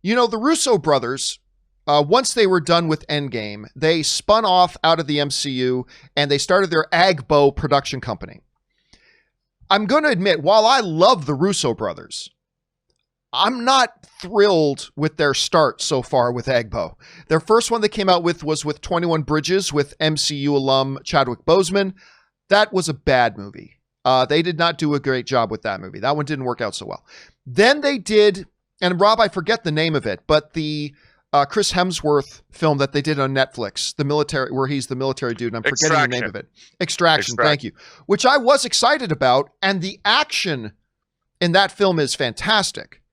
You know, the Russo brothers, once they were done with Endgame, they spun off out of the MCU and they started their Agbo production company. I'm going to admit, while I love the Russo brothers, I'm not thrilled with their start so far with Agbo. Their first one they came out with was with 21 Bridges with MCU alum Chadwick Boseman. That was a bad movie. They did not do a great job with that movie. That one didn't work out so well. Then they did, and Rob, I forget the name of it, but the Chris Hemsworth film that they did on Netflix, the military, where he's the military dude, and I'm forgetting the name of it. Extraction, thank you. Which I was excited about, and the action in that film is fantastic.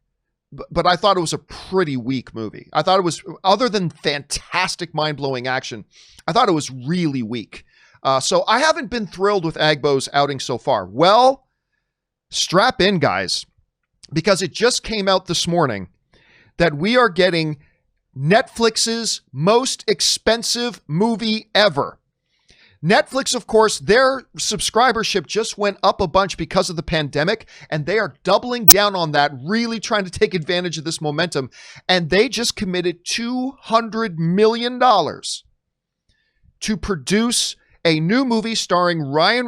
But I thought it was a pretty weak movie. I thought it was, other than fantastic, mind-blowing action, I thought it was really weak. So I haven't been thrilled with Agbo's outing so far. Well, strap in, guys, because it just came out this morning that we are getting Netflix's most expensive movie ever. Netflix, of course, their subscribership just went up a bunch because of the pandemic, and they are doubling down on that, really trying to take advantage of this momentum. And they just committed $200 million to produce a new movie starring Ryan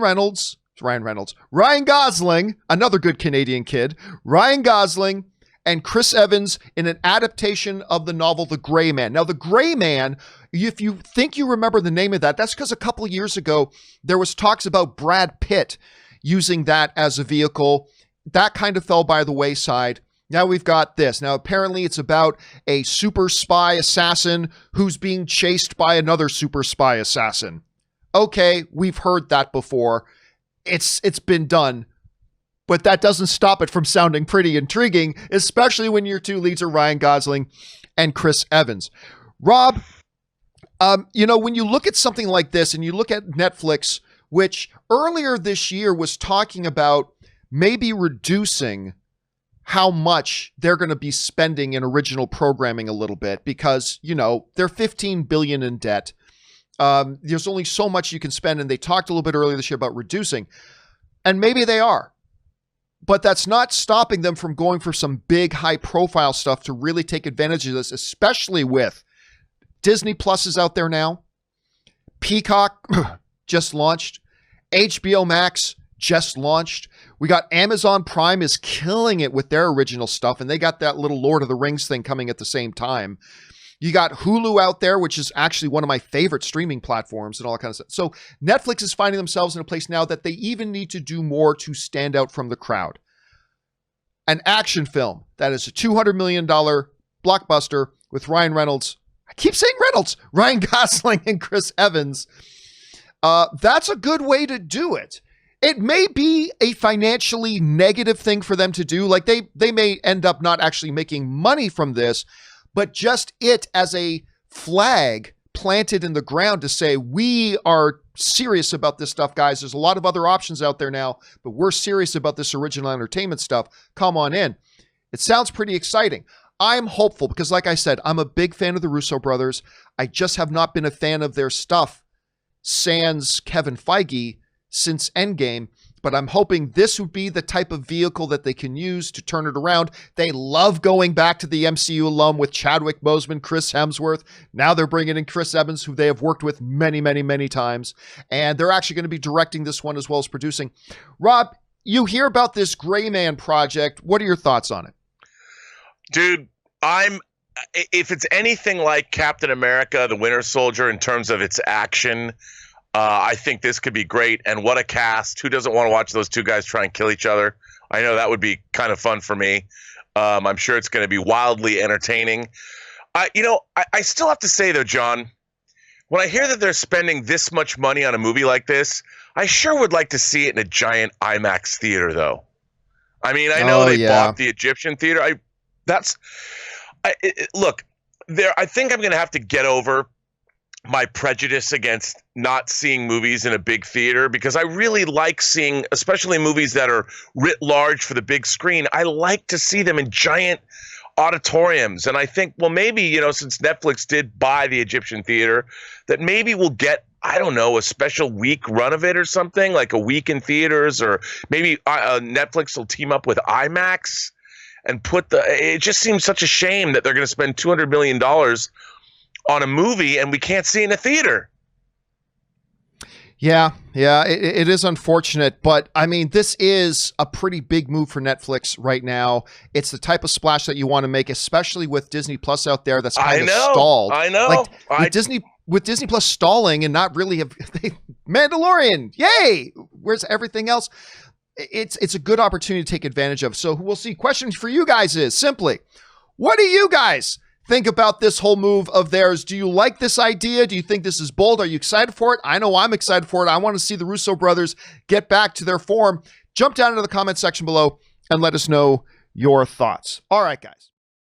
Gosling, another good Canadian kid, Ryan Gosling, and Chris Evans in an adaptation of the novel The Gray Man. Now, The Gray Man, if you think you remember the name of that, that's because a couple of years ago, there was talks about Brad Pitt using that as a vehicle. That kind of fell by the wayside. Now we've got this. Now, apparently it's about a super spy assassin who's being chased by another super spy assassin. Okay, we've heard that before. It's been done. But that doesn't stop it from sounding pretty intriguing, especially when your two leads are Ryan Gosling and Chris Evans. Rob, when you look at something like this and you look at Netflix, which earlier this year was talking about maybe reducing how much they're going to be spending in original programming a little bit because, they're $15 billion in debt. There's only so much you can spend. And they talked a little bit earlier this year about reducing. And maybe they are. But that's not stopping them from going for some big, high-profile stuff to really take advantage of this, especially with Disney Plus is out there now. Peacock just launched. HBO Max just launched. We got Amazon Prime is killing it with their original stuff, and they got that little Lord of the Rings thing coming at the same time. You got Hulu out there, which is actually one of my favorite streaming platforms and all that kind of stuff. So Netflix is finding themselves in a place now that they even need to do more to stand out from the crowd. An action film that is a $200 million blockbuster with Ryan Reynolds. I keep saying Reynolds. Ryan Gosling and Chris Evans. That's a good way to do it. It may be a financially negative thing for them to do. Like they may end up not actually making money from this, but just it as a flag planted in the ground to say, we are serious about this stuff, guys. There's a lot of other options out there now, but we're serious about this original entertainment stuff. Come on in. It sounds pretty exciting. I'm hopeful because, like I said, I'm a big fan of the Russo brothers. I just have not been a fan of their stuff sans Kevin Feige since Endgame. But I'm hoping this would be the type of vehicle that they can use to turn it around. They love going back to the MCU alum with Chadwick Boseman, Chris Hemsworth. Now they're bringing in Chris Evans, who they have worked with many, many, many times. And they're actually going to be directing this one as well as producing. Rob, you hear about this Gray Man project. What are your thoughts on it? Dude, if it's anything like Captain America, the Winter Soldier, in terms of its action, I think this could be great. And what a cast. Who doesn't want to watch those two guys try and kill each other? I know that would be kind of fun for me. I'm sure it's going to be wildly entertaining. I still have to say, though, John, when I hear that they're spending this much money on a movie like this, I sure would like to see it in a giant IMAX theater, though. I mean, I know they bought the Egyptian theater. Look, I think I'm going to have to get over my prejudice against not seeing movies in a big theater because I really like seeing, especially movies that are writ large for the big screen. I like to see them in giant auditoriums. And I think, well, maybe, since Netflix did buy the Egyptian theater, that maybe we'll get, I don't know, a special week run of it or something, like a week in theaters, or maybe Netflix will team up with IMAX and it just seems such a shame that they're going to spend $200 million on a movie and we can't see it in a theater. Yeah, it is unfortunate, but I mean, this is a pretty big move for Netflix right now. It's the type of splash that you want to make, especially with Disney Plus out there that's kind of stalled. I know. Like with Disney Plus stalling and not really Mandalorian, yay! Where's everything else? It's a good opportunity to take advantage of. So we'll see. Question for you guys is simply, what do you guys think about this whole move of theirs? Do you like this idea? Do you think this is bold? Are you excited for it? I know I'm excited for it. I want to see the Russo brothers get back to their form. Jump down into the comment section below and let us know your thoughts. All right, guys.